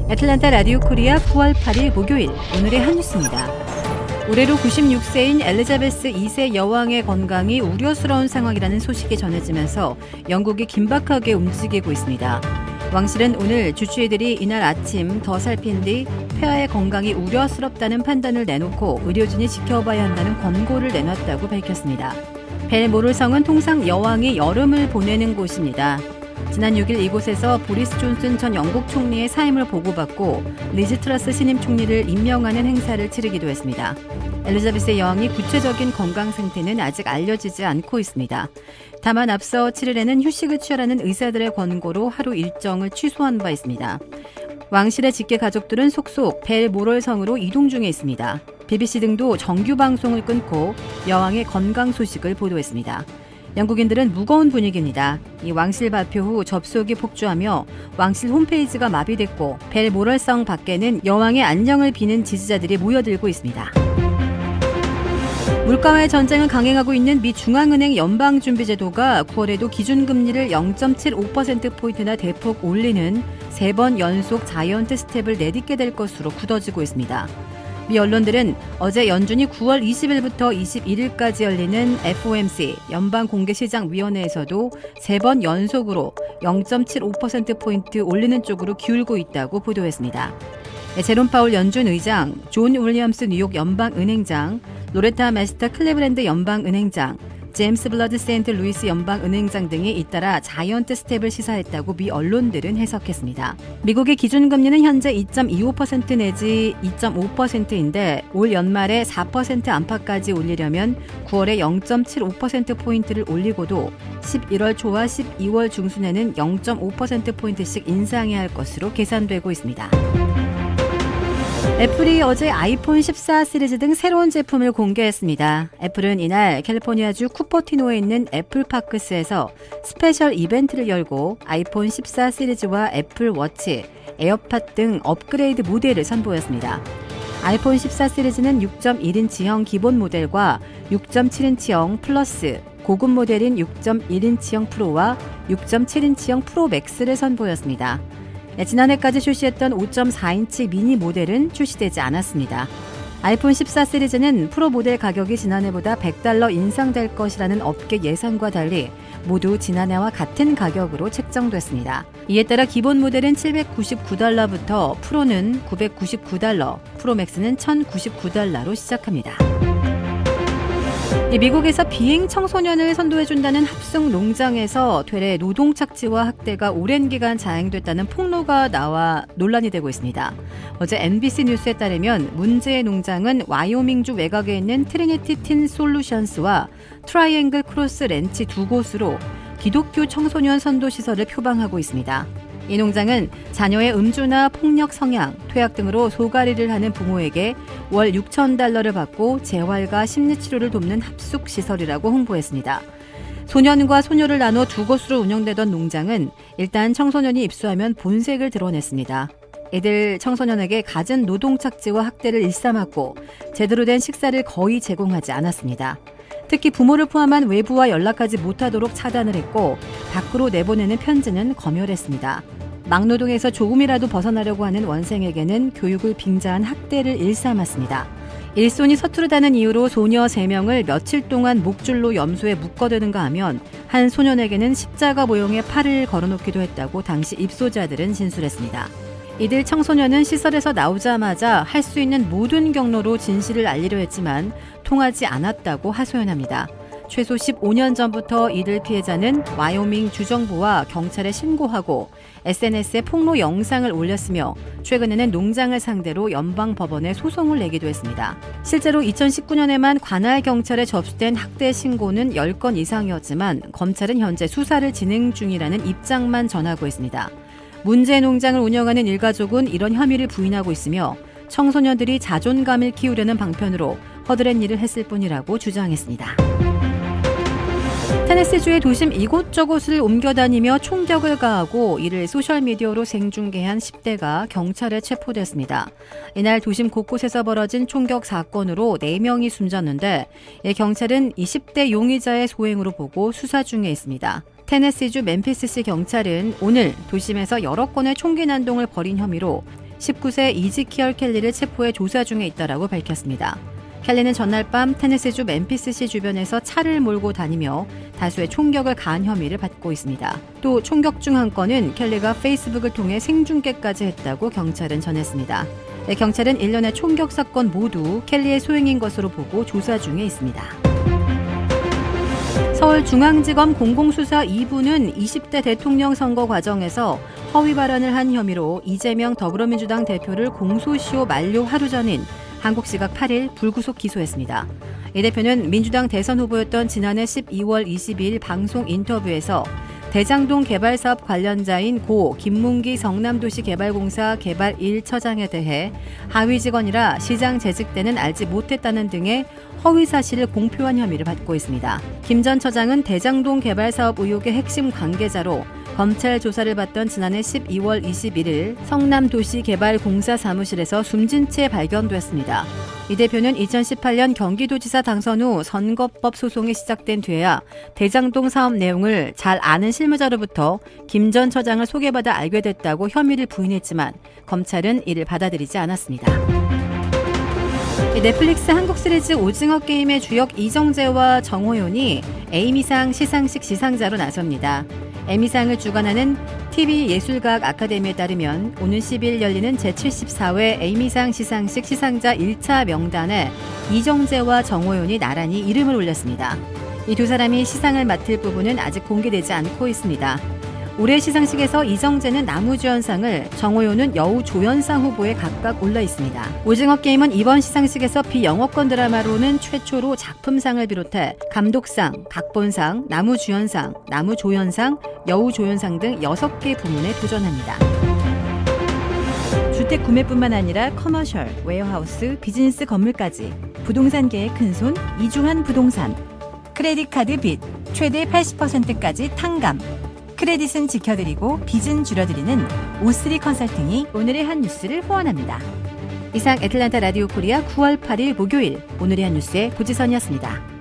애틀랜타 라디오 코리아 9월 8일 목요일 오늘의 한 뉴스입니다. 올해로 96세인 엘리자베스 2세 여왕의 건강이 우려스러운 상황이라는 소식이 전해지면서 영국이 긴박하게 움직이고 있습니다. 왕실은 오늘 주치의들이 이날 아침 더 살핀 뒤 폐하의 건강이 우려스럽다는 판단을 내놓고 의료진이 지켜봐야 한다는 권고를 내놨다고 밝혔습니다. 벨모럴 성은 통상 여왕이 여름을 보내는 곳입니다. 지난 6일 이곳에서 보리스 존슨 전 영국 총리의 사임을 보고받고 리즈 트러스 신임 총리를 임명하는 행사를 치르기도 했습니다. 엘리자베스 여왕이 구체적인 건강 상태는 아직 알려지지 않고 있습니다. 다만 앞서 7일에는 휴식을 취하라는 의사들의 권고로 하루 일정을 취소한 바 있습니다. 왕실의 직계 가족들은 속속 벨모럴 성으로 이동 중에 있습니다. BBC 등도 정규 방송을 끊고 여왕의 건강 소식을 보도했습니다. 영국인들은 무거운 분위기입니다. 이 왕실 발표 후 접속이 폭주하며 왕실 홈페이지가 마비됐고 벨모럴 성 밖에는 여왕의 안녕을 비는 지지자들이 모여들고 있습니다. 물가와의 전쟁을 강행하고 있는 미 중앙은행 연방준비제도가 9월에도 기준금리를 0.75%포인트나 대폭 올리는 3번 연속 자이언트 스텝을 내딛게 될 것으로 굳어지고 있습니다. 미 언론들은 어제 연준이 9월 20일부터 21일까지 열리는 FOMC 연방공개시장위원회에서도 3번 연속으로 0.75%포인트 올리는 쪽으로 기울고 있다고 보도했습니다. 제롬 파울 연준 의장, 존 윌리엄스 뉴욕 연방은행장, 로레타 마스터 클리브랜드 연방은행장, 제임스 블러드 세인트 루이스 연방은행장 등이 잇따라 자이언트 스텝을 시사했다고 미 언론들은 해석했습니다. 미국의 기준금리는 현재 2.25% 내지 2.5%인데 올 연말에 4% 안팎까지 올리려면 9월에 0.75%포인트를 올리고도 11월 초와 12월 중순에는 0.5%포인트씩 인상해야 할 것으로 계산되고 있습니다. 애플이 어제 아이폰 14 시리즈 등 새로운 제품을 공개했습니다. 애플은 이날 캘리포니아주 쿠퍼티노에 있는 애플파크스에서 스페셜 이벤트를 열고 아이폰 14 시리즈와 애플워치, 에어팟 등 업그레이드 모델을 선보였습니다. 아이폰 14 시리즈는 6.1인치형 기본 모델과 6.7인치형 플러스, 고급 모델인 6.1인치형 프로와 6.7인치형 프로 맥스를 선보였습니다. 지난해까지 출시했던 5.4인치 미니 모델은 출시되지 않았습니다. 아이폰 14 시리즈는 프로 모델 가격이 지난해보다 $100 인상될 것이라는 업계 예상과 달리 모두 지난해와 같은 가격으로 책정됐습니다. 이에 따라 기본 모델은 $799부터 프로는 $999, 프로 맥스는 $1,099로 시작합니다. 미국에서 비행 청소년을 선도해준다는 합숙 농장에서 되레 노동착취와 학대가 오랜 기간 자행됐다는 폭로가 나와 논란이 되고 있습니다. 어제 NBC 뉴스에 따르면 문제의 농장은 와이오밍주 외곽에 있는 트리니티 틴 솔루션스와 트라이앵글 크로스 렌치 두 곳으로 기독교 청소년 선도 시설을 표방하고 있습니다. 이 농장은 자녀의 음주나 폭력 성향, 퇴학 등으로 소가리를 하는 부모에게 월 $6,000를 받고 재활과 심리치료를 돕는 합숙시설이라고 홍보했습니다. 소년과 소녀를 나눠 두 곳으로 운영되던 농장은 일단 청소년이 입수하면 본색을 드러냈습니다. 이들 청소년에게 갖은 노동착취와 학대를 일삼았고 제대로 된 식사를 거의 제공하지 않았습니다. 특히 부모를 포함한 외부와 연락하지 못하도록 차단을 했고 밖으로 내보내는 편지는 검열했습니다. 막노동에서 조금이라도 벗어나려고 하는 원생에게는 교육을 빙자한 학대를 일삼았습니다. 일손이 서투르다는 이유로 소녀 3명을 며칠 동안 목줄로 염소에 묶어두는가 하면 한 소년에게는 십자가 모형의 팔을 걸어놓기도 했다고 당시 입소자들은 진술했습니다. 이들 청소년은 시설에서 나오자마자 할 수 있는 모든 경로로 진실을 알리려 했지만 통하지 않았다고 하소연합니다. 최소 15년 전부터 이들 피해자는 와이오밍 주정부와 경찰에 신고하고 SNS에 폭로 영상을 올렸으며 최근에는 농장을 상대로 연방법원에 소송을 내기도 했습니다. 실제로 2019년에만 관할 경찰에 접수된 학대 신고는 10건 이상이었지만 검찰은 현재 수사를 진행 중이라는 입장만 전하고 있습니다. 문제 농장을 운영하는 일가족은 이런 혐의를 부인하고 있으며 청소년들이 자존감을 키우려는 방편으로 허드렛 일을 했을 뿐이라고 주장했습니다. 테네시주의 도심 이곳저곳을 옮겨다니며 총격을 가하고 이를 소셜미디어로 생중계한 10대가 경찰에 체포됐습니다. 이날 도심 곳곳에서 벌어진 총격 사건으로 4명이 숨졌는데 경찰은 이 10대 용의자의 소행으로 보고 수사 중에 있습니다. 테네시주 멤피스시 경찰은 오늘 도심에서 여러 건의 총기 난동을 벌인 혐의로 19세 이지키얼 켈리를 체포해 조사 중에 있다라고 밝혔습니다. 켈리는 전날 밤 테네시주 멤피스시 주변에서 차를 몰고 다니며 다수의 총격을 가한 혐의를 받고 있습니다. 또 총격 중 한 건은 켈리가 페이스북을 통해 생중계까지 했다고 경찰은 전했습니다. 경찰은 일련의 총격 사건 모두 켈리의 소행인 것으로 보고 조사 중에 있습니다. 서울중앙지검 공공수사 2부는 20대 대통령 선거 과정에서 허위 발언을 한 혐의로 이재명 더불어민주당 대표를 공소시효 만료 하루 전인 한국 시각 8일 불구속 기소했습니다. 이 대표는 민주당 대선 후보였던 지난해 12월 22일 방송 인터뷰에서 대장동 개발사업 관련자인 고 김문기 성남도시개발공사 개발 1처장에 대해 하위 직원이라 시장 재직 때는 알지 못했다는 등의 허위 사실을 공표한 혐의를 받고 있습니다. 김 전 처장은 대장동 개발사업 의혹의 핵심 관계자로 검찰 조사를 받던 지난해 12월 21일 성남도시개발공사 사무실에서 숨진 채 발견됐습니다. 이 대표는 2018년 경기도지사 당선 후 선거법 소송이 시작된 뒤에야 대장동 사업 내용을 잘 아는 실무자로부터 김 전 처장을 소개받아 알게 됐다고 혐의를 부인했지만 검찰은 이를 받아들이지 않았습니다. 넷플릭스 한국 시리즈 오징어 게임의 주역 이정재와 정호연이 에이미상 시상식 시상자로 나섭니다. 에미상을 주관하는 TV예술과학 아카데미에 따르면 오는 10일 열리는 제74회 에이미상 시상식 시상자 1차 명단에 이정재와 정호연이 나란히 이름을 올렸습니다. 이 두 사람이 시상을 맡을 부분은 아직 공개되지 않고 있습니다. 올해 시상식에서 이정재는 나무주연상을, 정호연은 여우조연상 후보에 각각 올라 있습니다. 오징어 게임은 이번 시상식에서 비영어권 드라마로는 최초로 작품상을 비롯해 감독상, 각본상, 나무주연상, 나무조연상, 여우조연상 등 6개 부문에 도전합니다. 주택 구매뿐만 아니라 커머셜, 웨어하우스, 비즈니스 건물까지 부동산계의 큰손 이중한 부동산. 크레딧 카드 빚 최대 80%까지 탕감. 크레딧은 지켜드리고 빚은 줄여드리는 O3 컨설팅이 오늘의 한 뉴스를 후원합니다. 이상 애틀랜타 라디오 코리아 9월 8일 목요일 오늘의 한 뉴스의 고지선이었습니다.